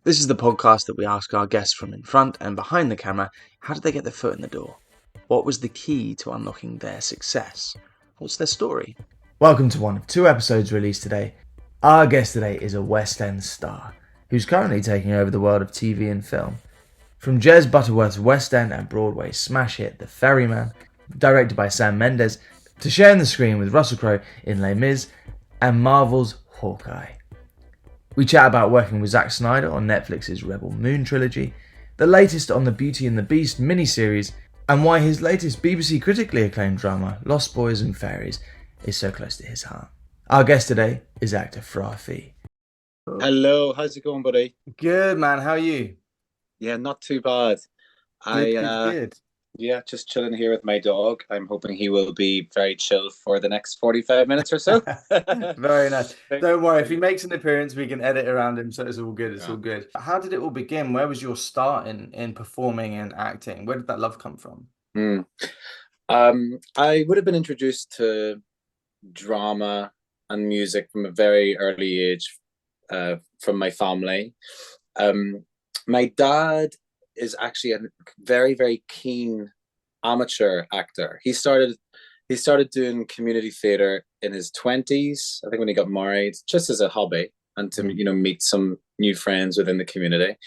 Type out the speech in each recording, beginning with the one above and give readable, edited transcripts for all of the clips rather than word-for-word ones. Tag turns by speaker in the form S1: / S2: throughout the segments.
S1: This is the podcast that we ask our guests from in front and behind the camera, how did they get their foot in the door? What was the key to unlocking their success? What's their story? Welcome to one of two episodes released today. Our guest today is a West End star, who's currently taking over the world of TV and film. From Jez Butterworth's West End and Broadway smash hit The Ferryman, directed by Sam Mendes, to sharing the screen with Russel Crowe in Les Mis and Marvel's Hawkeye. We chat about working with Zack Snyder on Netflix's Rebel Moon trilogy, the latest on the Beaty the Beast miniseries, and why his latest BBC critically acclaimed drama, Lost Boys and Fairies, is so close to his heart. Our guest today is actor Fra Fee.
S2: Hello, how's it going, buddy?
S1: Good, man. How are you?
S2: Yeah, not too bad.
S1: Good.
S2: Yeah, just chilling here with my dog. I'm hoping he will be very chill for the next 45 minutes or so.
S1: Very nice. Don't worry, if he makes an appearance, we can edit around him, so it's all good. It's all good. How did it all begin? Where was your start in performing and acting? Where did that love come from?
S2: I would have been introduced to drama and music from a very early age from my family. My dad is actually a very, very keen amateur actor. He started doing community theater in his 20s, I think, when he got married, just as a hobby and to meet some new friends within the community.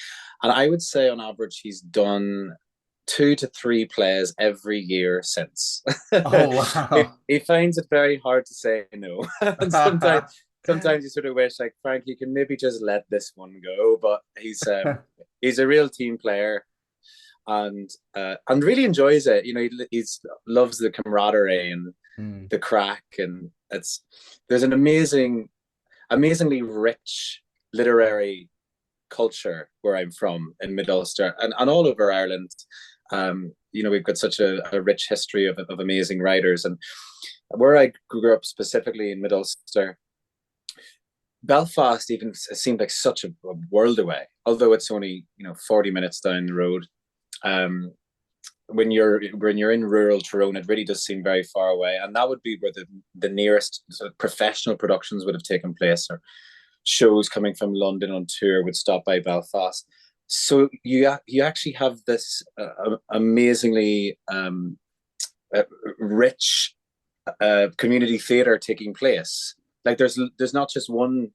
S2: And I would say on average he's done 2 to 3 plays every year since.
S1: Oh, wow.
S2: He finds it very hard to say no. And sometimes you sort of wish, like, Frank, you can maybe just let this one go. But he's a real team player, and really enjoys it. He loves the camaraderie and the crack, and there's an amazingly rich literary culture where I'm from in Mid Ulster and all over Ireland. We've got such a rich history of amazing writers, and where I grew up specifically in Mid Ulster, Belfast even seemed like such a world away, although it's only 40 minutes down the road. When you're in rural Tyrone, it really does seem very far away, and that would be where the nearest sort of professional productions would have taken place, or shows coming from London on tour would stop by Belfast. So you actually have this amazingly rich community theatre taking place. Like there's not just one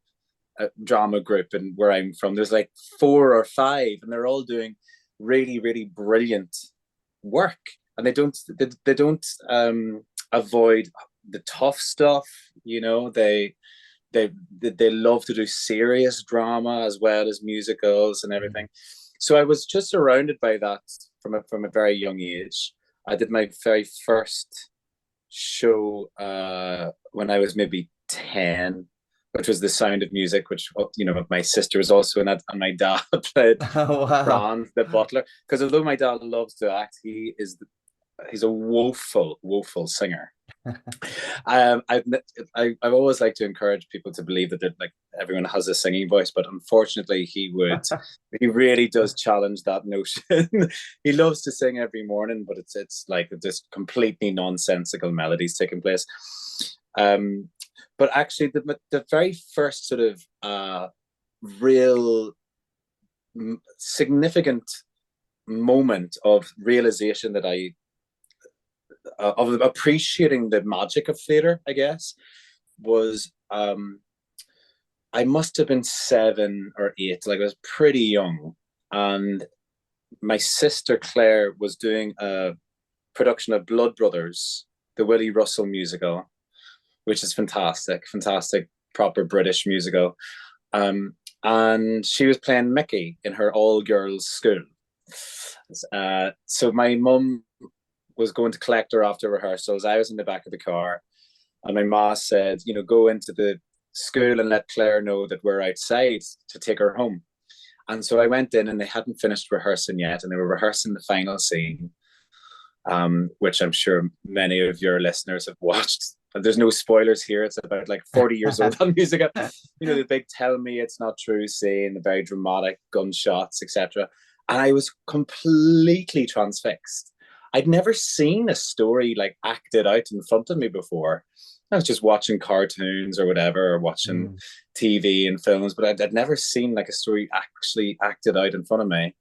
S2: drama group and where I'm from. There's like 4 or 5, and they're all doing really, really brilliant work. And they don't avoid the tough stuff. They love to do serious drama as well as musicals and everything. So I was just surrounded by that from a very young age. I did my very first show when I was maybe 10, which was The Sound of Music, which my sister was also in that, and my dad played Franz, the butler. Because although my dad loves to act, he's a woeful singer. I've always liked to encourage people to believe that like everyone has a singing voice, but unfortunately he really does challenge that notion. He loves to sing every morning, but it's like just completely nonsensical melodies taking place. But actually the very first sort of real significant moment of realization that of appreciating the magic of theatre, I guess, was I must have been 7 or 8, like I was pretty young, and my sister Claire was doing a production of Blood Brothers, the Willie Russell musical, which is fantastic, proper British musical. And she was playing Mickey in her all-girls school. So my mum was going to collect her after rehearsals. I was in the back of the car, and my ma said, go into the school and let Claire know that we're outside to take her home. And so I went in, and they hadn't finished rehearsing yet, and they were rehearsing the final scene, which I'm sure many of your listeners have watched. There's no spoilers here. It's about like 40 years old on music. The big "tell me it's not true" scene, the very dramatic gunshots, etc. And I was completely transfixed. I'd never seen a story like acted out in front of me before. I was just watching cartoons or whatever, or watching
S1: Mm.
S2: TV and films, but I'd never seen like a story actually acted out in front of me.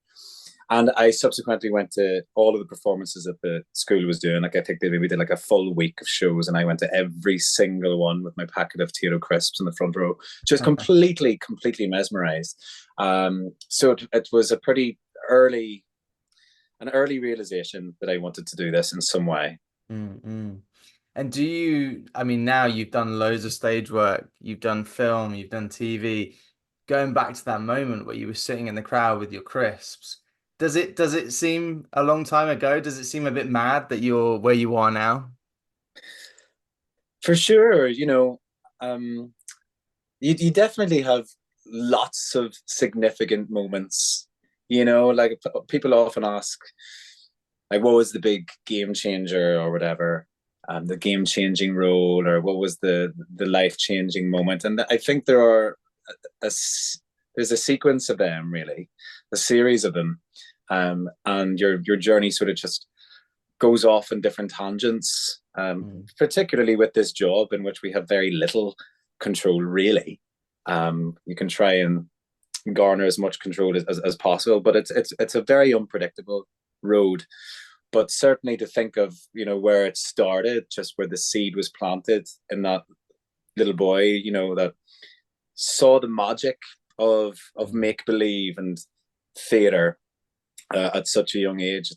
S2: And I subsequently went to all of the performances that the school was doing. Like I think they maybe did like a full week of shows, and I went to every single one with my packet of Tito crisps in the front row, just completely mesmerized. So it was a pretty early, an early realization that I wanted to do this in some way.
S1: Mm-mm. And do you, I mean, now you've done loads of stage work, you've done film, you've done TV. Going back to that moment where you were sitting in the crowd with your crisps, does it seem a long time ago? Does it seem a bit mad that you're where you are now?
S2: For sure, um, you definitely have lots of significant moments. Like people often ask, like, what was the big game changer or whatever, the game changing role, or what was the life changing moment? And I think a, there's a sequence of them, really, a series of them, and your journey sort of just goes off in different tangents.
S1: Mm.
S2: Particularly with this job in which we have very little control, really. You can try and garner as much control as possible, but it's a very unpredictable road. But certainly to think of where it started, just where the seed was planted in that little boy, that saw the magic of
S1: Mm.
S2: make believe and theater at such a young age.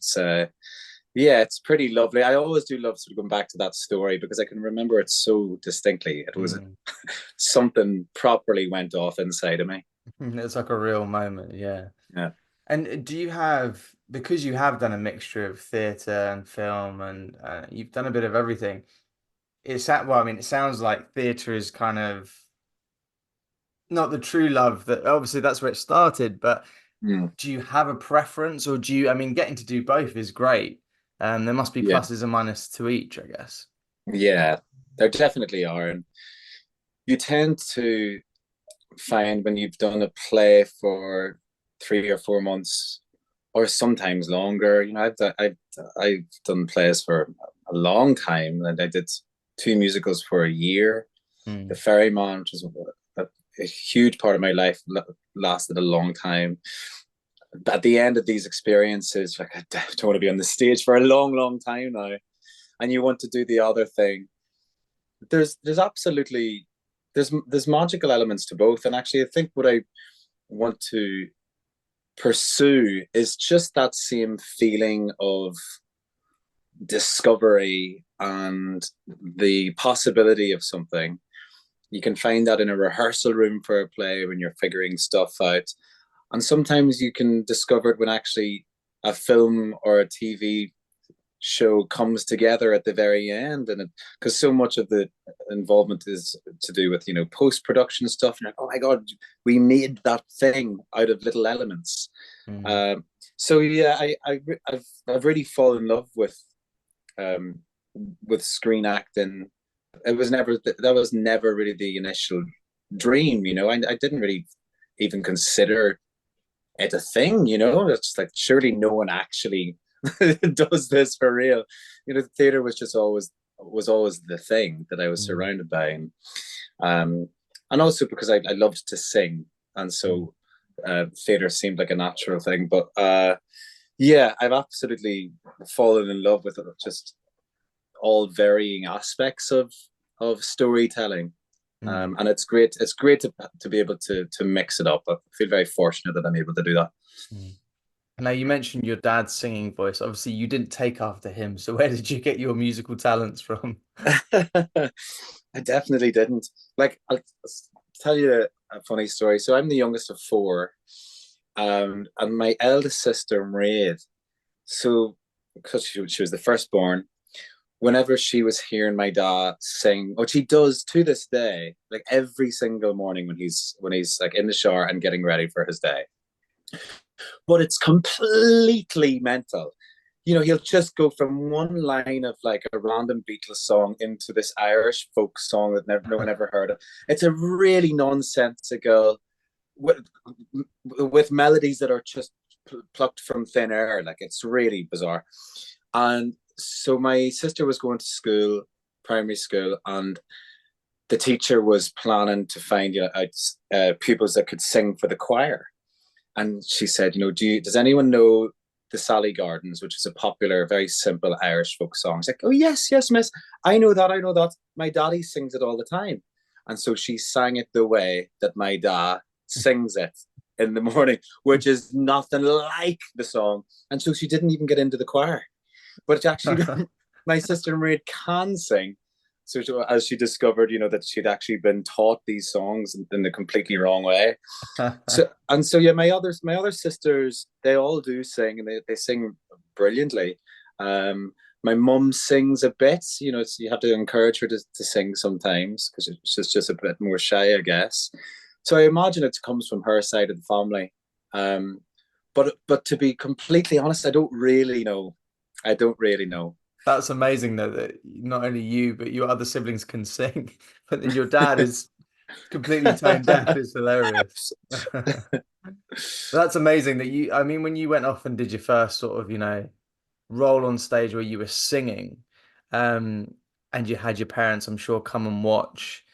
S2: Yeah, it's pretty lovely. I always do love sort of going back to that story because I can remember it so distinctly. It was
S1: Mm.
S2: something properly went off inside of me.
S1: It's like a real moment, yeah.
S2: Yeah.
S1: And do you have, because you have done a mixture of theatre and film and you've done a bit of everything, well, I mean, it sounds like theatre is kind of not the true love that obviously that's where it started, but
S2: Mm.
S1: do you have a preference or do you, I mean, getting to do both is great. There must be
S2: Yeah.
S1: pluses and minuses to each, I guess.
S2: Yeah. There definitely are. And you tend to find when you've done a play for 3 or 4 months, or sometimes longer. I've done plays for a long time, and I did two musicals for a year. The
S1: Mm.
S2: Ferryman, which is a huge part of my life, lasted a long time. But at the end of these experiences, like I don't want to be on the stage for a long, long time now, and you want to do the other thing. There's absolutely there's magical elements to both, and actually, I think what I want to pursue is just that same feeling of discovery and the possibility of something. You can find that in a rehearsal room for a play when you're figuring stuff out. And sometimes you can discover it when actually a film or a TV show comes together at the very end. And because so much of the involvement is to do with, post production stuff. And you're like, oh my God, we made that thing out of little elements.
S1: Mm.
S2: Um, so yeah, I've really fallen in love um, with screen acting. That was never really the initial dream. I didn't really even consider it a thing. It's like surely no one actually does this for real. The theater was always the thing that I was
S1: Mm.
S2: surrounded by, um, and also because I loved to sing, and
S1: Mm.
S2: so theater seemed like a natural thing. But yeah, I've absolutely fallen in love with just all varying aspects of storytelling.
S1: Mm.
S2: And it's great. It's great to be able to mix it up. I feel very fortunate that I'm able to do that.
S1: Mm. Now, you mentioned your dad's singing voice. Obviously, you didn't take after him. So, where did you get your musical talents from?
S2: I definitely didn't. Like, I'll tell you a funny story. So I'm the youngest of four, and my eldest sister, Maid. So because she was the firstborn, whenever she was hearing my dad sing, what she does to this day, like every single morning when he's like in the shower and getting ready for his day, but it's completely mental. He'll just go from one line of like a random Beatles song into this Irish folk song that no one ever heard of. It's a really nonsensical with melodies that are just plucked from thin air. Like it's really bizarre. And so my sister was going to school primary school, and the teacher was planning to find out pupils that could sing for the choir. And she said, does anyone know the Sally Gardens, which is a popular, very simple Irish folk song? She's like, oh, yes, yes, miss. I know that. My daddy sings it all the time. And so she sang it the way that my dad sings it in the morning, which is nothing like the song. And so she didn't even get into the choir. But actually, my sister Maria can sing. So as she discovered, that she'd actually been taught these songs in the completely wrong way. So yeah, my other sisters, they all do sing, and they sing brilliantly. My mum sings a bit. You have to encourage her to sing sometimes, because she's just a bit more shy, I guess. So I imagine it comes from her side of the family. But to be completely honest, I don't really know.
S1: That's amazing though, that not only you but your other siblings can sing, but then your dad is completely tone deaf. It's hilarious. That's amazing that I mean, when you went off and did your first sort of, role on stage where you were singing, um, and you had your parents, I'm sure, come and watch.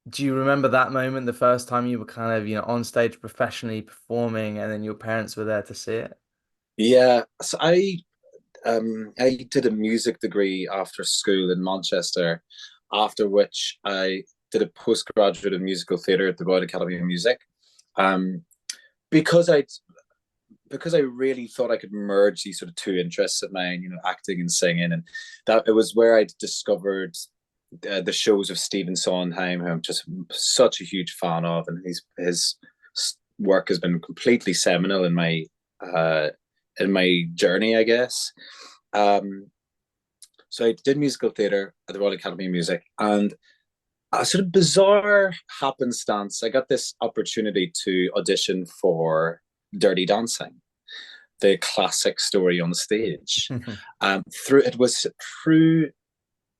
S1: Do you remember that moment, the first time you were kind of, on stage professionally performing, and then your parents were there to see it?
S2: Yeah, so I did a music degree after school in Manchester, after which I did a postgraduate in musical theatre at the Royal Academy of Music. Um, because I really thought I could merge these sort of two interests of mine, acting and singing, and that it was where I discovered the shows of Stephen Sondheim, who I'm just such a huge fan of, and his work has been completely seminal in my journey, I guess. So I did musical theatre at the Royal Academy of Music, and a sort of bizarre happenstance, I got this opportunity to audition for Dirty Dancing, the classic story on stage. Through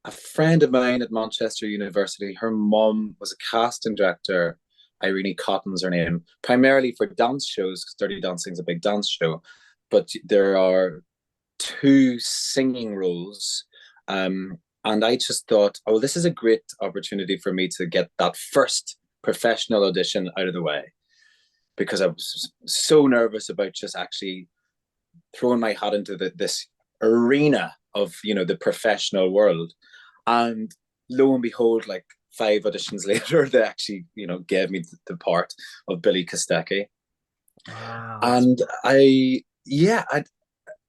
S2: a friend of mine at Manchester University. Her mum was a casting director. Irene Cotton's her name, primarily for dance shows, because Dirty Dancing is a big dance show. But there are two singing roles. And I just thought, oh, this is a great opportunity for me to get that first professional audition out of the way, because I was so nervous about just actually throwing my hat into this arena of the professional world. And lo and behold, like 5 auditions later, they actually gave me the part of Billy Kostecki.
S1: Wow.
S2: And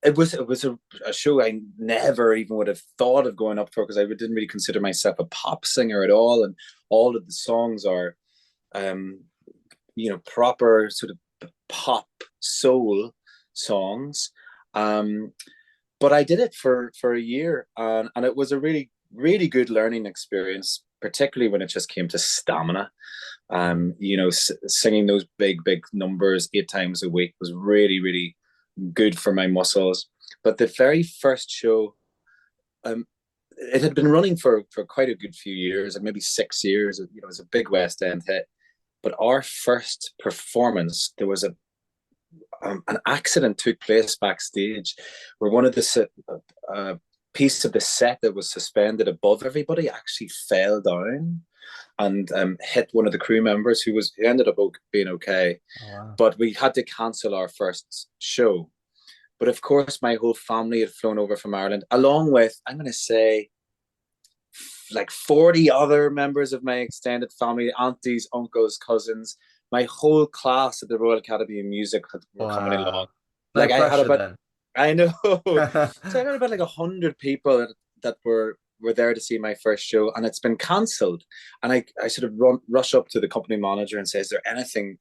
S2: it was a show I never even would have thought of going up for, because I didn't really consider myself a pop singer at all, and all of the songs are proper sort of pop soul songs. But I did it for a year, and it was a really, really good learning experience, particularly when it just came to stamina. Singing those big numbers 8 times a week was really, really good for my muscles. But the very first show, it had been running for quite a good few years, like maybe 6 years. It was a big West End hit. But our first performance, there was an accident took place backstage, where one of the piece of the set that was suspended above everybody actually fell down and hit one of the crew members, who ended up being okay.
S1: Oh, wow.
S2: But we had to cancel our first show. But of course, my whole family had flown over from Ireland, along with, I'm going to say, like 40 other members of my extended family, aunties, uncles, cousins. My whole class at the Royal Academy of Music were coming along.
S1: No
S2: Like I had
S1: pressure
S2: about,
S1: then.
S2: I know. So I had about like 100 people that were there to see my first show, and it's been cancelled. And I sort of rush up to the company manager and say, is there anything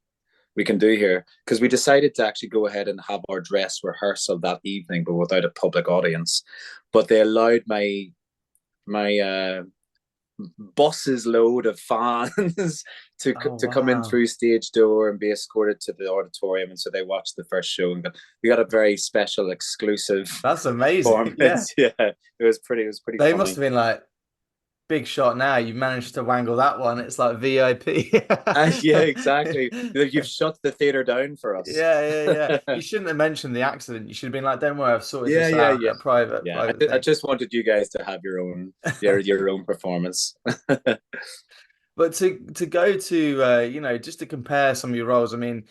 S2: we can do here? Because we decided to actually go ahead and have our dress rehearsal that evening, but without a public audience. But they allowed my bus's load of fans to come in through stage door and be escorted to the auditorium, and so they watched the first show, and we got a very special, exclusive.
S1: That's amazing.
S2: Performance. Yeah, it was pretty.
S1: They
S2: funny.
S1: must have been like big shot now. You've managed to wangle that one. It's like VIP.
S2: Yeah, exactly. You've shut the theater down for us.
S1: Yeah. You shouldn't have mentioned the accident. You should have been like, "Don't worry, I've sorted
S2: Yeah,
S1: this
S2: yeah,
S1: out.
S2: yeah.
S1: A private,
S2: Yeah,
S1: private
S2: I
S1: thing."
S2: just wanted you guys to have your own performance.
S1: But to go to just to compare some of your roles. I mean,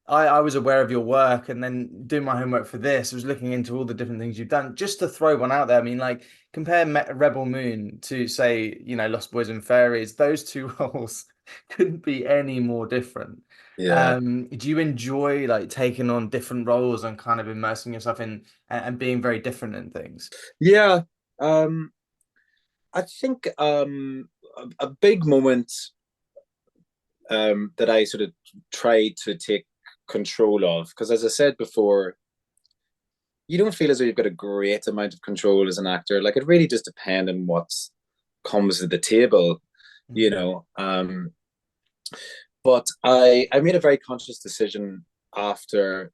S1: I was aware of your work, and then doing my homework for this, I was looking into all the different things you've done. Just to throw one out there, I mean, like compare Rebel Moon to say, Lost Boys and Fairies. Those two roles couldn't be any more different.
S2: Yeah,
S1: Do you enjoy like taking on different roles and kind of immersing yourself in and being very different in things?
S2: yeah. I think a big moment that I sort of tried to take control of, because as I said before, you don't feel as though you've got a great amount of control as an actor. Like it really does depend on what comes to the table, you
S1: Mm.
S2: know. But I made a very conscious decision after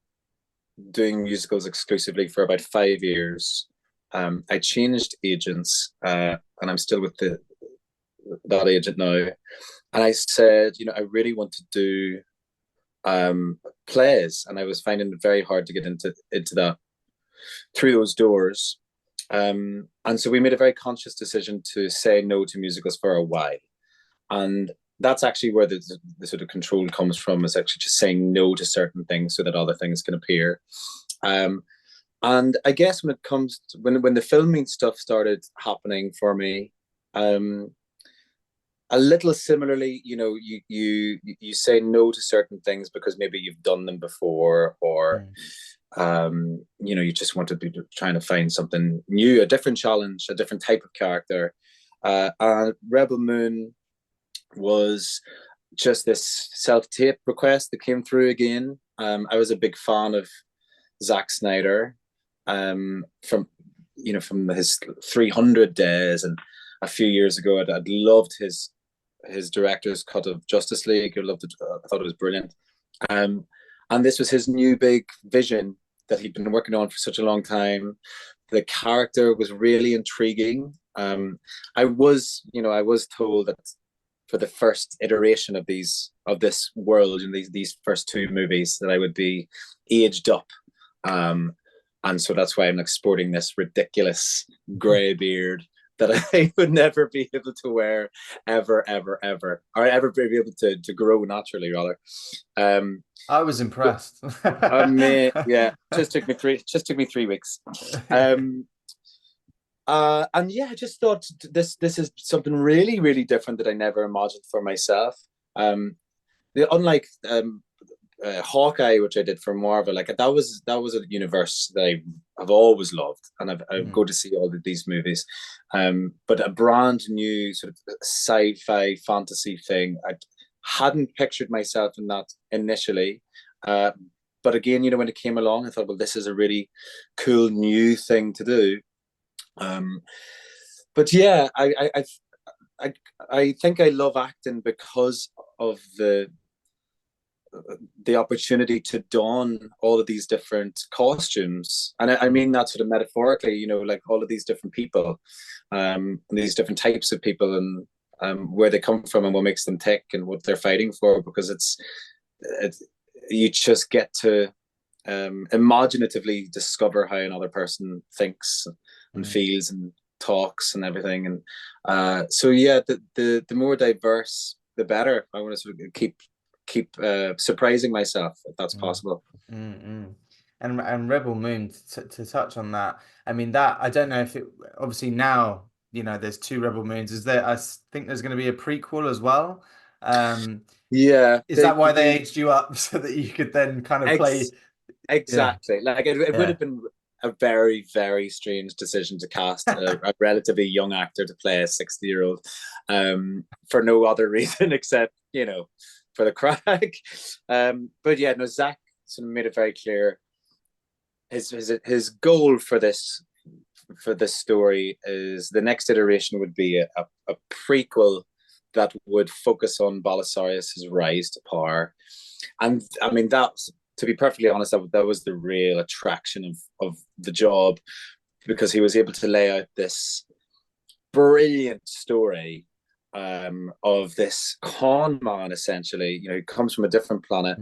S2: doing musicals exclusively for about 5 years. I changed agents, and I'm still with that agent now. And I said, I really want to do plays, and I was finding it very hard to get into that through those doors. And so we made a very conscious decision to say no to musicals for a while. And that's actually where the sort of control comes from, is actually just saying no to certain things so that other things can appear. Um, and I guess when it comes to, when the filming stuff started happening for me, um, a little similarly, you say no to certain things because maybe you've done them before, or
S1: Mm.
S2: you just want to be trying to find something new, a different challenge, a different type of character. And Rebel Moon was just this self-tape request that came through again. I was a big fan of Zack Snyder, from his 300 days, and a few years ago, I'd loved his director's cut of Justice League. I loved it. I thought it was brilliant. Um, and this was his new big vision that he'd been working on for such a long time. The character was really intriguing. I was told that for the first iteration of this world in these first two movies that I would be aged up. And so that's why I'm like sporting this ridiculous grey beard that I would never be able to wear ever, ever, ever, or ever be able to grow naturally, rather. Um,
S1: I was impressed.
S2: yeah, just took me 3 weeks. Um, and yeah, I just thought this is something really, really different that I never imagined for myself. Um, unlike Hawkeye, which I did for Marvel, like that was a universe that I have always loved, and I
S1: Mm,
S2: go to see all of these movies. But a brand new sort of sci-fi fantasy thing, I hadn't pictured myself in that initially. Uh, but again, when it came along, I thought, well, this is a really cool new thing to do. Um, but yeah, I I think I love acting because of the opportunity to don all of these different costumes, and I
S1: mm,
S2: mean that sort of metaphorically, like all of these different people, these different types of people, and where they come from and what makes them tick and what they're fighting for, because it's you just get to imaginatively discover how another person thinks and
S1: mm,
S2: feels and talks and everything. And so yeah, the more diverse, the better. I want to sort of keep surprising myself if that's
S1: mm.
S2: possible.
S1: Mm. And Rebel Moon to touch on that. I mean that I don't know if it obviously now there's two Rebel Moons. Is there? Think there's going to be a prequel as well. Um,
S2: Yeah,
S1: is
S2: they
S1: that why they
S2: they
S1: aged you up so that you could then kind of play?
S2: ex
S1: Yeah,
S2: exactly, like it would
S1: yeah.
S2: have been a very, very strange decision to cast a relatively young actor to play a 60-year-old, for no other reason except for the crack. But yeah, no, Zach sort of made it very clear his goal for this story is the next iteration would be a prequel that would focus on Balisarius's rise to power. And I mean, that's, to be perfectly honest, that was the real attraction of the job, because he was able to lay out this brilliant story of this con man, essentially. He comes from a different planet.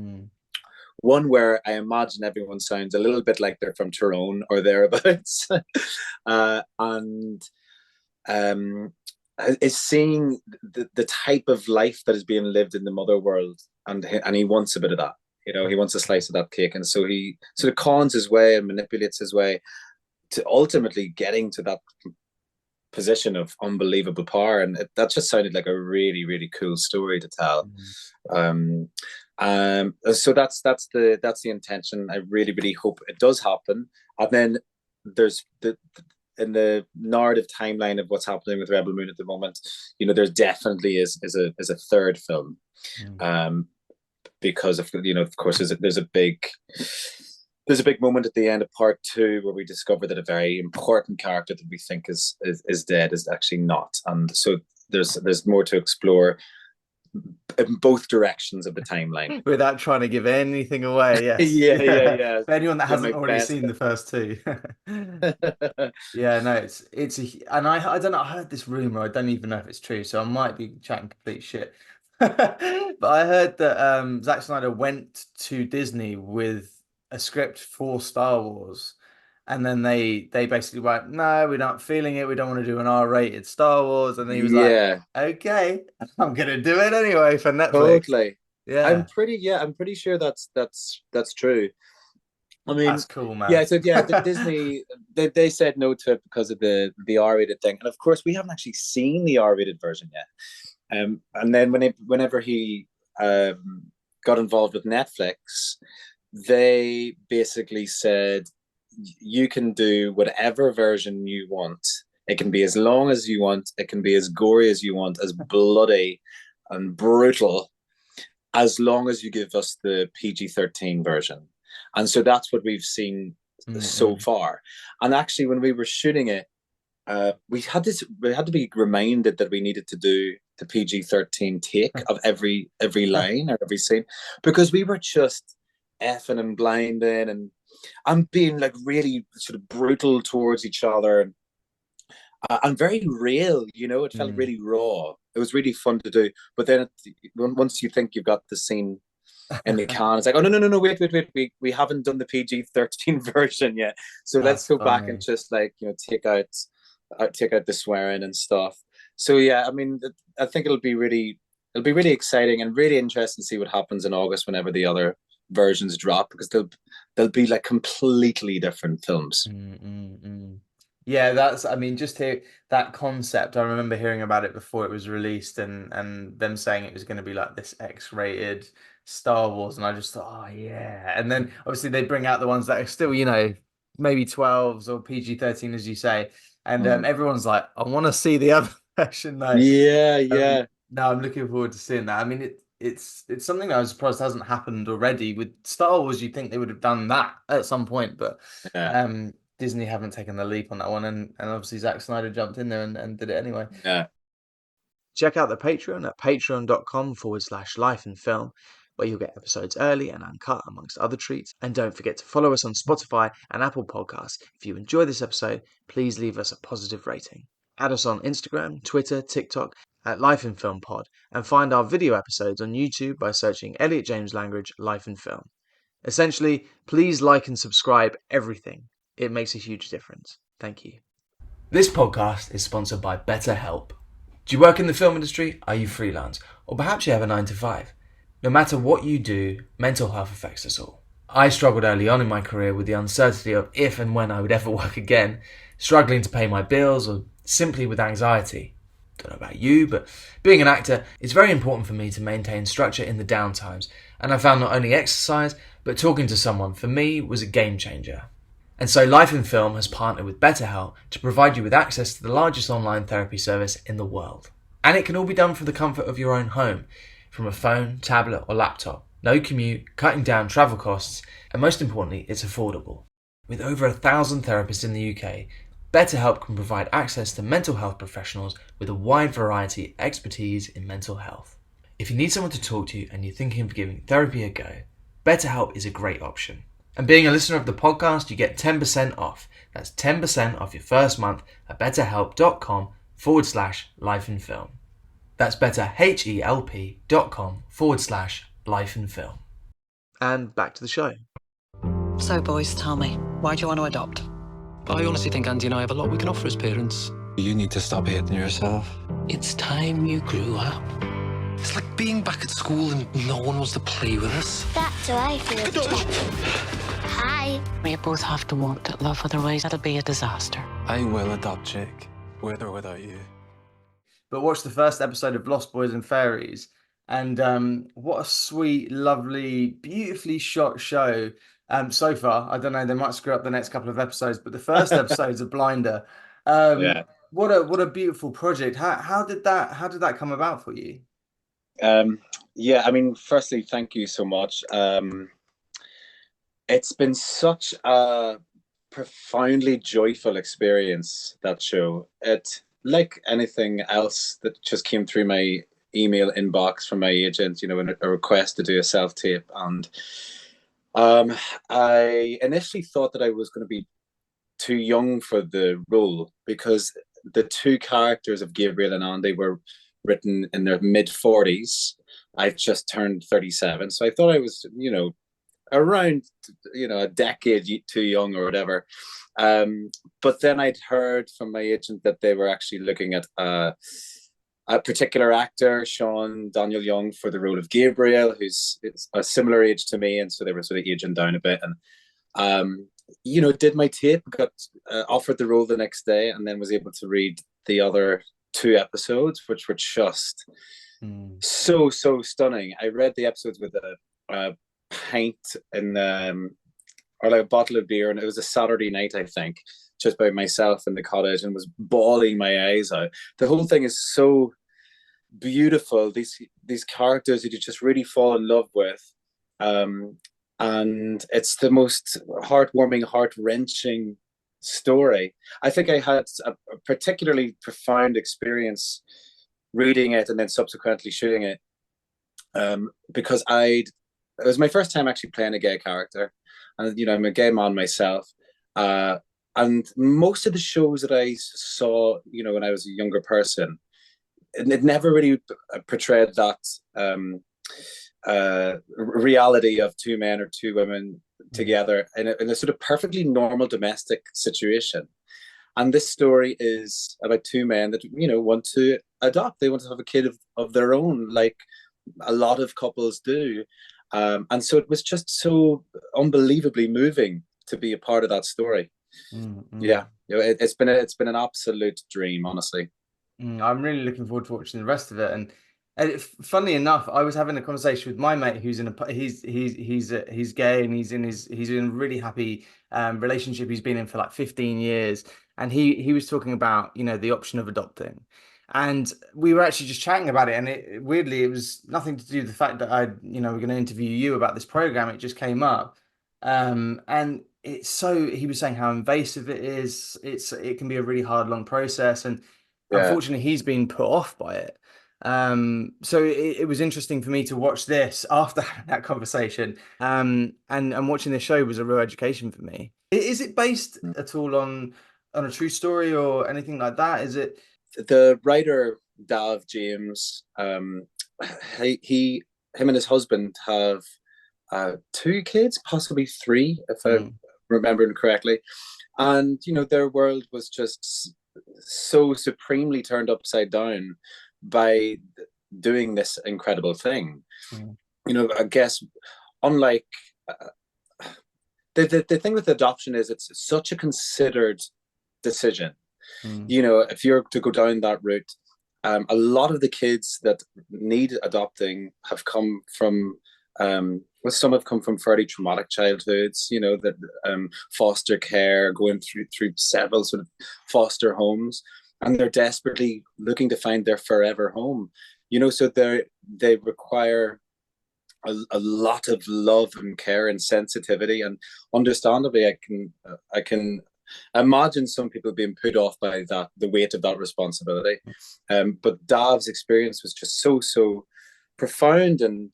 S2: One where I imagine everyone sounds a little bit like they're from Tyrone or thereabouts. And is seeing the type of life that is being lived in the mother world, and he wants a bit of that. He wants a slice of that cake, and so he sort of cons his way and manipulates his way to ultimately getting to that position of unbelievable power. And that just sounded like a really, really cool story to tell. So that's the intention. I really, really hope it does happen. And then there's in the narrative timeline of what's happening with Rebel Moon at the moment, there definitely is a third film, because of course there's a big moment at the end of part 2 where we discover that a very important character that we think is dead is actually not, and so there's more to explore in both directions of the timeline
S1: without trying to give anything away. Yes.
S2: yeah.
S1: For anyone that hasn't already seen the first 2. Yeah, no, and I don't know, I heard this rumor, I don't even know if it's true, so I might be chatting complete shit. But I heard that Zack Snyder went to Disney with a script for Star Wars, and then they basically went, no, we're not feeling it, we don't want to do an R-rated Star Wars, and then he was like, okay, I'm gonna do it anyway for Netflix.
S2: Totally. I'm pretty sure that's true. I mean,
S1: that's cool, man.
S2: Disney they said no to it because of the R-rated thing, and of course we haven't actually seen the R-rated version yet. And then whenever he got involved with Netflix, they basically said, you can do whatever version you want. It can be as long as you want. It can be as gory as you want, as bloody and brutal, as long as you give us the PG-13 version. And so that's what we've seen so far. And actually, when we were shooting it, we had to be reminded that we needed to do the PG-13 take of every line or every scene, because we were just effing and blinding and being like really sort of brutal towards each other, and very real. It felt really raw. It was really fun to do. But then once you think you've got the scene in the can, it's like, oh no, wait, we haven't done the PG-13 version yet, so let's go back and just take out the swearing and stuff. So yeah, I mean, I think it'll be really exciting and really interesting to see what happens in August whenever the other versions drop, because they'll be like completely different films.
S1: Yeah, just hear that concept. I remember hearing about it before it was released, and them saying it was going to be like this X-rated Star Wars, and I just thought, oh yeah. And then obviously they bring out the ones that are still, maybe 12s or PG-13, as you say, and everyone's like, I want to see the other version though.
S2: Yeah.
S1: No, I'm looking forward to seeing that. I mean, it's something that I was surprised hasn't happened already with Star Wars. You'd think they would have done that at some point, but Disney haven't taken the leap on that one, and obviously Zack Snyder jumped in there and did it anyway.
S2: Yeah.
S1: Check out the Patreon at patreon.com/life in film, where you'll get episodes early and uncut, amongst other treats. And don't forget to follow us on Spotify and Apple Podcasts. If you enjoy this episode, please leave us a positive rating. Add us on Instagram, Twitter, TikTok at Life in Film Pod, and find our video episodes on YouTube by searching Elliot James Langridge Life in Film. Essentially, please like and subscribe everything. It makes a huge difference. Thank you. This podcast is sponsored by Betterhelp. Do you work in the film industry? Are you freelance? Or perhaps you have a 9-to-5? No matter what you do, mental health affects us all. I struggled early on in my career with the uncertainty of if and when I would ever work again, struggling to pay my bills, or simply with anxiety. Don't know about you, but being an actor, it's very important for me to maintain structure in the downtimes, and I found not only exercise, but talking to someone for me was a game changer. And so Life in Film has partnered with Betterhelp to provide you with access to the largest online therapy service in the world. And it can all be done from the comfort of your own home, from a phone, tablet or laptop. No commute, cutting down travel costs, and most importantly, it's affordable. With over 1,000 therapists in the UK, Betterhelp can provide access to mental health professionals with a wide variety of expertise in mental health. If you need someone to talk to and you're thinking of giving therapy a go, Betterhelp is a great option. And being a listener of the podcast, you get 10% off. That's 10% off your first month at betterhelp.com betterhelp.com/life in film. That's betterhelp.com/life in film. And back to the show.
S3: So, boys, tell me, why do you want to adopt?
S4: I honestly think Andy and I have a lot we can offer as parents.
S5: You need to stop hating yourself.
S4: It's time you grew up. It's like being back at school and no one wants to play with us.
S6: That's how I feel. Hi.
S3: We both have to want that love, otherwise it'll be a disaster.
S5: I will adopt Jake, with or without you.
S1: But watch the first episode of Lost Boys and Fairies, and what a sweet, lovely, beautifully shot show so far. I don't know, they might screw up the next couple of episodes, but the first episode's a blinder. What a beautiful project. How did that come about for you?
S2: Yeah, I mean, firstly, thank you so much. It's been such a profoundly joyful experience, that show. It, like anything else that just came through my email inbox from my agent, you know, a request to do a self-tape. And I initially thought that I was going to be too young for the role, because the two characters of Gabriel and Andy were written in their mid-40s. I've just turned 37. So I thought I was, you know, around, you know, a decade too young or whatever. But then I'd heard from my agent that they were actually looking at a particular actor, Sean Daniel Young, for the role of Gabriel, who's a similar age to me. And so they were sort of aging down a bit. And, you know, did my tape, got offered the role the next day, and then was able to read the other 2 episodes, which were just so stunning. I read the episodes with a pint in or like a bottle of beer, and it was a Saturday night, I think, just by myself in the cottage, and was bawling my eyes out. The whole thing is so beautiful. These characters that you just really fall in love with, and it's the most heartwarming, heart-wrenching story. I think I had a particularly profound experience reading it and then subsequently shooting it, because it was my first time actually playing a gay character, and you know, I'm a gay man myself, and most of the shows that I saw, you know, when I was a younger person, it never really portrayed that reality of 2 men or 2 women together in a sort of perfectly normal domestic situation. And this story is about 2 men that, you know, want to adopt. They want to have a kid of their own, like a lot of couples do. And so it was just so unbelievably moving to be a part of that story. Yeah, you know, it's been an absolute dream, honestly.
S1: I'm really looking forward to watching the rest of it. And funnily enough, I was having a conversation with my mate who's he's gay, and he's in a really happy relationship he's been in for like 15 years, and he was talking about, you know, the option of adopting, and we were actually just chatting about it, and weirdly it was nothing to do with the fact that we're going to interview you about this program. It just came up, and he was saying how invasive it is. It can be a really hard, long process, and unfortunately he's been put off by it. So it was interesting for me to watch this after that conversation. And watching this show was a real education for me. Is it based at all on a true story or anything like that? Is it?
S2: The writer Dav James, him and his husband have 2 kids, possibly 3, if I'm remembering correctly. And you know, their world was just so supremely turned upside down by doing this incredible thing. You know, I guess unlike the thing with adoption is it's such a considered decision. You know, if you're to go down that route, a lot of the kids that need adopting have come from some have come from fairly traumatic childhoods, you know, that foster care, going through several sort of foster homes, and they're desperately looking to find their forever home, you know. So they require a lot of love and care and sensitivity, and understandably I can imagine some people being put off by that, the weight of that responsibility. But Dav's experience was just so profound and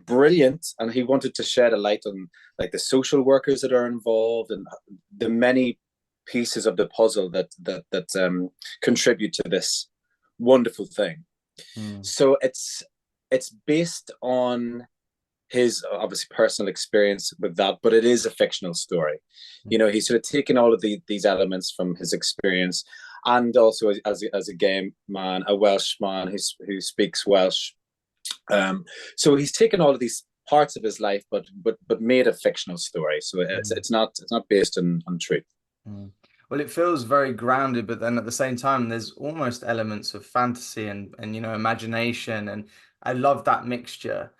S2: brilliant, and he wanted to shed a light on like the social workers that are involved and the many pieces of the puzzle that contribute to this wonderful thing. So it's based on his obviously personal experience with that, but it is a fictional story. You know, he's sort of taken all of these elements from his experience, and also as a gay man, a Welsh man who speaks Welsh. So he's taken all of these parts of his life, but made a fictional story. So it's not based on truth.
S1: Well, it feels very grounded, but then at the same time, there's almost elements of fantasy and imagination, and I love that mixture.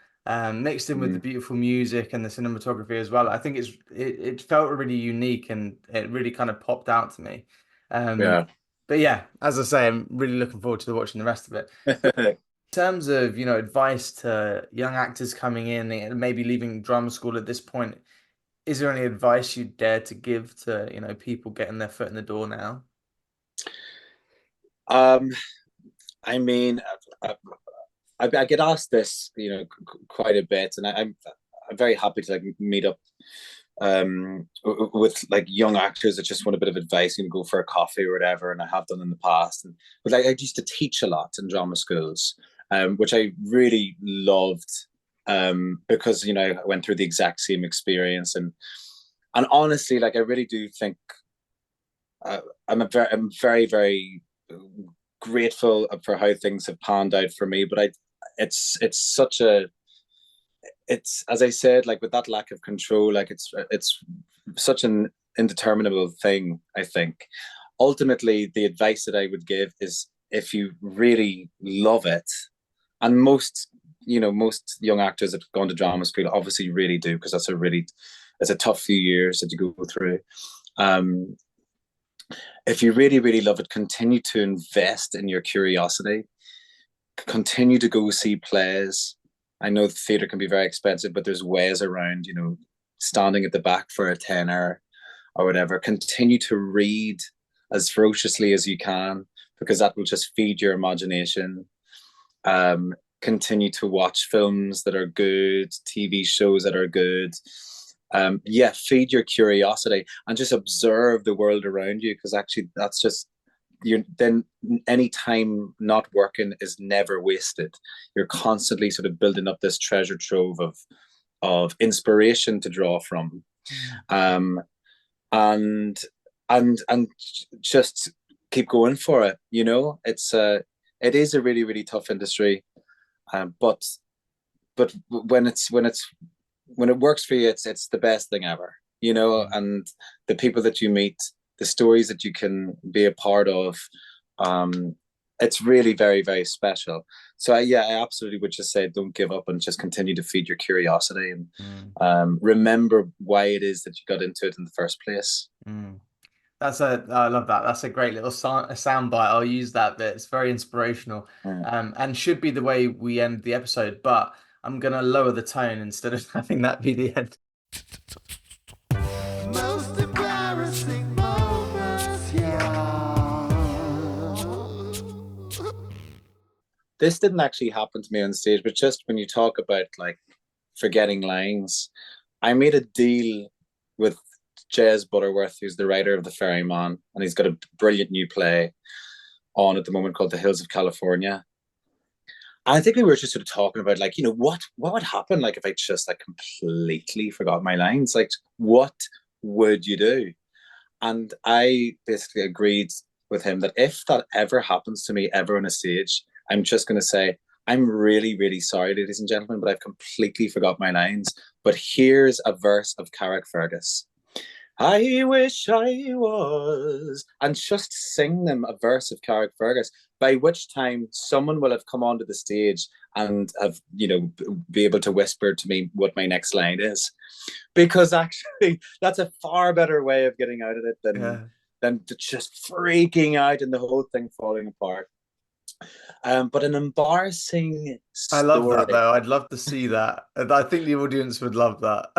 S1: Mixed in with the beautiful music and the cinematography as well. I think it felt really unique, and it really kind of popped out to me. But yeah, as I say, I'm really looking forward to watching the rest of it. In terms of advice to young actors coming in and maybe leaving drama school at this point, is there any advice you'd dare to give to people getting their foot in the door now?
S2: I mean, I get asked this, quite a bit, and I'm very happy to meet up with young actors that just want a bit of advice and go for a coffee or whatever, and I have done in the past. But I used to teach a lot in drama schools, which I really loved, because I went through the exact same experience, and honestly, I really do think I'm very, very grateful for how things have panned out for me. But it's as I said, with that lack of control, it's such an indeterminable thing. I think ultimately the advice that I would give is, if you really love it, and most young actors that have gone to drama school obviously really do, because it's a tough few years that you go through. If you really, really love it, continue to invest in your curiosity. Continue to go see plays. I know the theatre can be very expensive, but there's ways around, standing at the back for a tenner or whatever. Continue to read as ferociously as you can, because that will just feed your imagination. Continue to watch films that are good, TV shows that are good. Feed your curiosity and just observe the world around you, because actually that's just then any time not working is never wasted. You're constantly sort of building up this treasure trove of inspiration to draw from, and just keep going for it. It is a really, really tough industry, but when it works for you, it's the best thing ever, and the people that you meet, the stories that you can be a part of, it's really very, very special. So I absolutely would just say, don't give up and just continue to feed your curiosity, and remember why it is that you got into it in the first place.
S1: I love that. That's a great little sound bite. I'll use that bit. It's very inspirational, and should be the way we end the episode, but I'm going to lower the tone instead of having that be the end.
S7: Most embarrassing moments,
S2: This didn't actually happen to me on stage, but just when you talk about forgetting lines, I made a deal with Jez Butterworth, who's the writer of The Ferryman, and he's got a brilliant new play on at the moment called The Hills of California. I think we were just sort of talking about what would happen if I just completely forgot my lines. What would you do? And I basically agreed with him that if that ever happens to me ever on a stage, I'm just going to say, I'm really, really sorry, ladies and gentlemen, but I've completely forgot my lines. But here's a verse of Carrickfergus. I wish I was, and just sing them a verse of Carrickfergus, by which time someone will have come onto the stage and have, be able to whisper to me what my next line is. Because actually, that's a far better way of getting out of it than just freaking out and the whole thing falling apart. But an embarrassing story.
S1: I love that, though. I'd love to see that. I think the audience would love that.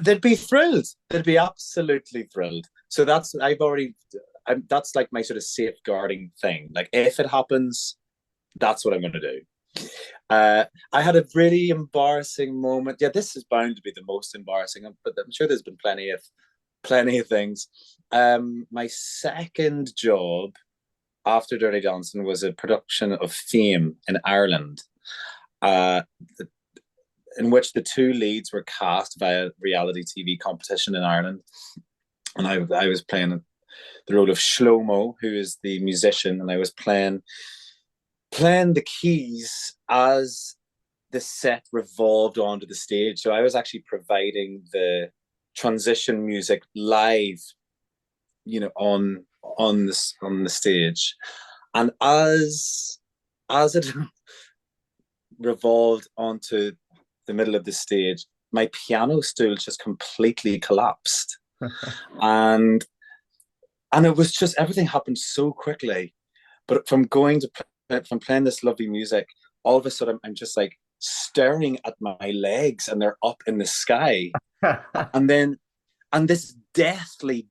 S2: They'd be thrilled. They'd be absolutely thrilled. So that's my sort of safeguarding thing. If it happens, that's what I'm going to do. I had a really embarrassing moment. Yeah, this is bound to be the most embarrassing, but I'm sure there's been plenty of plenty of things. My second job after Dirty Dancing was a production of Fame in Ireland, in which the two leads were cast via reality TV competition in Ireland. And I was playing the role of Shlomo, who is the musician, and I was playing the keys as the set revolved onto the stage. So I was actually providing the transition music live, on the stage, and as it revolved onto the middle of the stage, my piano stool just completely collapsed, and it was just, everything happened so quickly. But from playing this lovely music, all of a sudden I'm just like staring at my legs, and they're up in the sky, and this deathly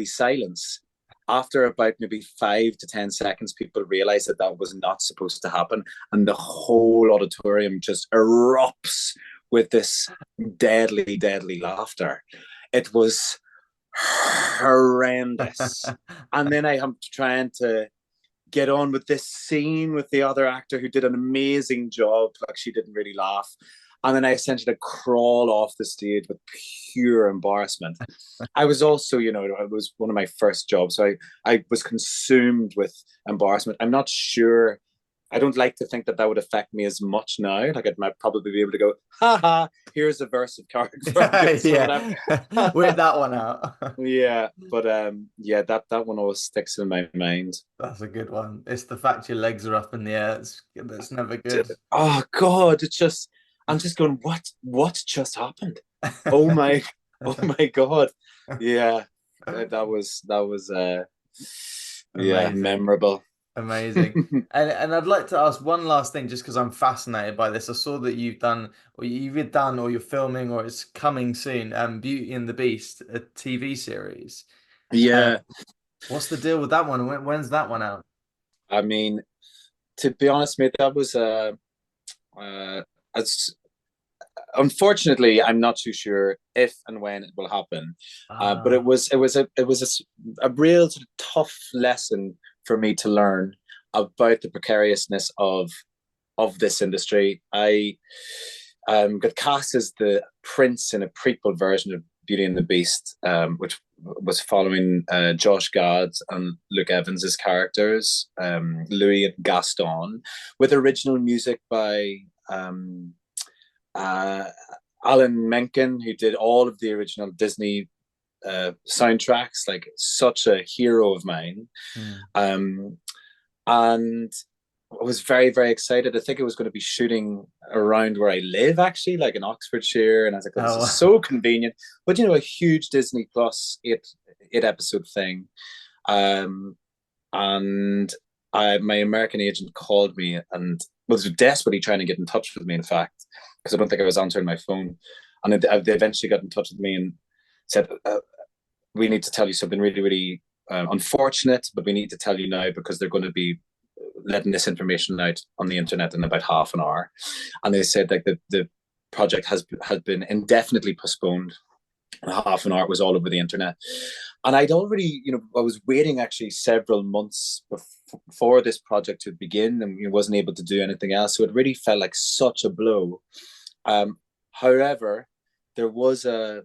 S2: silence. After about maybe 5 to 10 seconds, people realize that was not supposed to happen, and the whole auditorium just erupts with this deadly laughter. It was horrendous. And then I am trying to get on with this scene with the other actor who did an amazing job. Like, she didn't really laugh. And then I essentially crawl off the stage with pure embarrassment. I was also, it was one of my first jobs, so I was consumed with embarrassment. I'm not sure. I don't like to think that would affect me as much now. Like, I might probably be able to go, ha ha, here's a verse of character.
S1: Yeah, with that one out.
S2: Yeah, but that one always sticks in my mind.
S1: That's a good one. It's the fact your legs are up in the air. That's never good.
S2: Oh God, I'm just going, what just happened? Oh my God. Yeah. That was memorable.
S1: Amazing. and I'd like to ask one last thing, just because I'm fascinated by this. I saw that you're filming, or it's coming soon, Beauty and the Beast, a TV series.
S2: Yeah.
S1: What's the deal with that one? When's that one out?
S2: I mean, to be honest, mate, that was unfortunately, I'm not too sure if and when it will happen. But it was a real sort of tough lesson for me to learn about the precariousness of this industry. I got cast as the prince in a prequel version of Beauty and the Beast, which was following Josh Gad's and Luke Evans's characters, Louis and Gaston, with original music by Alan Menken, who did all of the original Disney soundtracks, like such a hero of mine. And I was very, very excited. I think it was going to be shooting around where I live, actually, like in Oxfordshire. And I was like, this is so convenient. But, a huge Disney Plus eight episode thing. And my American agent called me and was desperately trying to get in touch with me, in fact, because I don't think I was answering my phone. And they eventually got in touch with me and said, we need to tell you something really, really unfortunate, but we need to tell you now because they're going to be letting this information out on the internet in about half an hour. And they said like the project has been indefinitely postponed. And half an hour, it was all over the internet. And I'd already, I was waiting actually several months before this project to begin, and wasn't able to do anything else. So it really felt like such a blow. However, there was a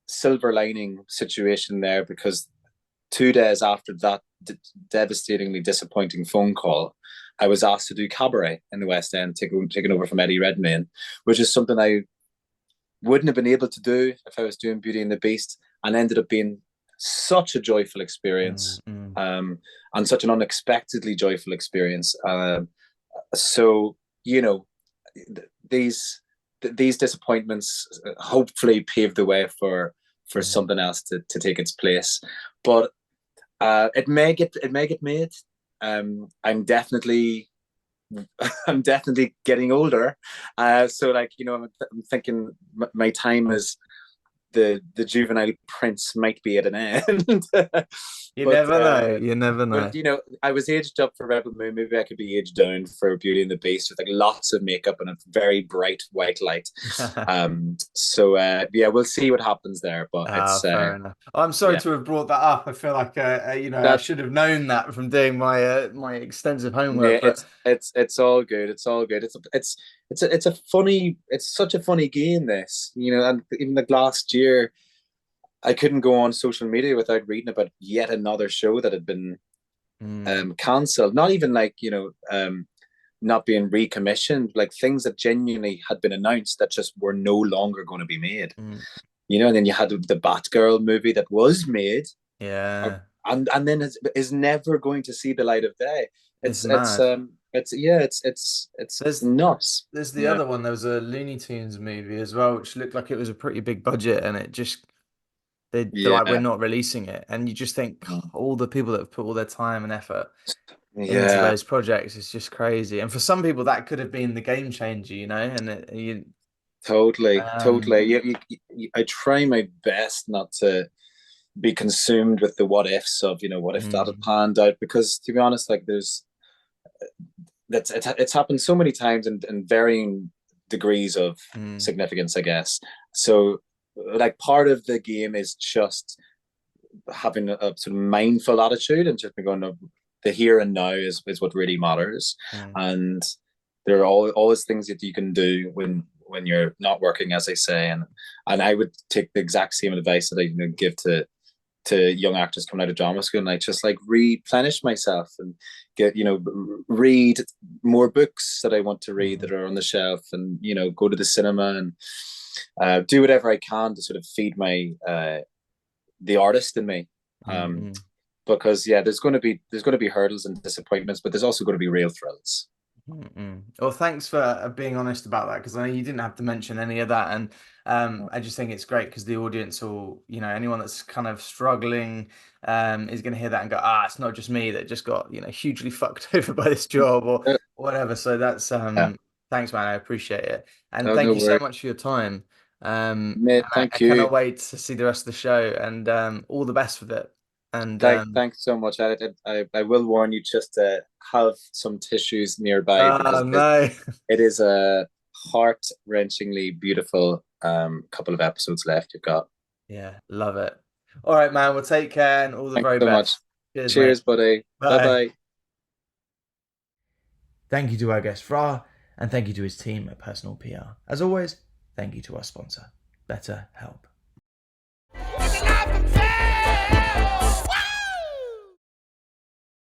S2: silver lining situation there, because 2 days after that devastatingly disappointing phone call, I was asked to do Cabaret in the West End, taken over from Eddie Redmayne, which is something I wouldn't have been able to do if I was doing Beauty and the Beast, and ended up being such a joyful experience, and such an unexpectedly joyful experience. So these disappointments hopefully pave the way for something else to take its place. But it may get made. I'm definitely getting older, so I'm thinking my time is the juvenile prince might be at an end.
S1: You
S2: But,
S1: never know. You never know.
S2: But I was aged up for Rebel Moon. Maybe I could be aged down for Beauty and the Beast with like lots of makeup and a very bright white light. So yeah, we'll see what happens there. But it's
S1: fair enough. I'm sorry
S2: yeah.
S1: to have brought that up. I feel like I
S2: That
S1: should have known that from doing my my extensive homework.
S2: yeah,
S1: But
S2: it's all good. It's all good. It's a funny. It's such a funny game. This, and even like last year, I couldn't go on social media without reading about yet another show that had been cancelled. Not even like not being recommissioned, like things that genuinely had been announced that just were no longer going to be made. And then you had the Batgirl movie that was made,
S1: yeah,
S2: and then is never going to see the light of day.
S1: it's mad.
S2: It's nuts.
S1: There's the
S2: Yeah.
S1: other one. There was a Looney Tunes movie as well, which looked like it was a pretty big budget, and it just they're like, we're
S2: Yeah.
S1: not releasing it, and you just think all the people that have put all their time and effort into
S2: Yeah.
S1: those projects is just crazy. And for some people, that could have been the game changer, and
S2: Totally. I try my best not to be consumed with the what ifs of what if that had panned out, because to be honest, like it's happened so many times and varying degrees of significance, I guess. So like part of the game is just having a sort of mindful attitude and just going, the here and now is what really matters. And there are always things that you can do when you're not working, as I say, and I would take the exact same advice that I give to young actors coming out of drama school, and I just like replenish myself and get read more books that I want to read that are on the shelf, and go to the cinema and do whatever I can to sort of feed my the artist in me. Because there's going to be hurdles and disappointments, but there's also going to be real thrills.
S1: Well, thanks for being honest about that, because I know you didn't have to mention any of that, and I just think it's great because the audience, or anyone that's kind of struggling, is going to hear that and go, it's not just me that just got hugely fucked over by this job or whatever. So that's thanks, man. I appreciate it, and thank you so much for your time.
S2: Mate,
S1: I
S2: thank you.
S1: cannot wait to see the rest of the show, and all the best with it. And
S2: thanks so much. I will warn you just to have some tissues nearby, because
S1: no.
S2: it is a heart-wrenchingly beautiful couple of episodes left you've got.
S1: Yeah, love it. All right, man. Well, take care and all the very best.
S2: Much. Cheers, buddy. Bye-bye.
S1: Thank you to our guest Fra, and thank you to his team at Personal PR. As always, thank you to our sponsor, BetterHelp.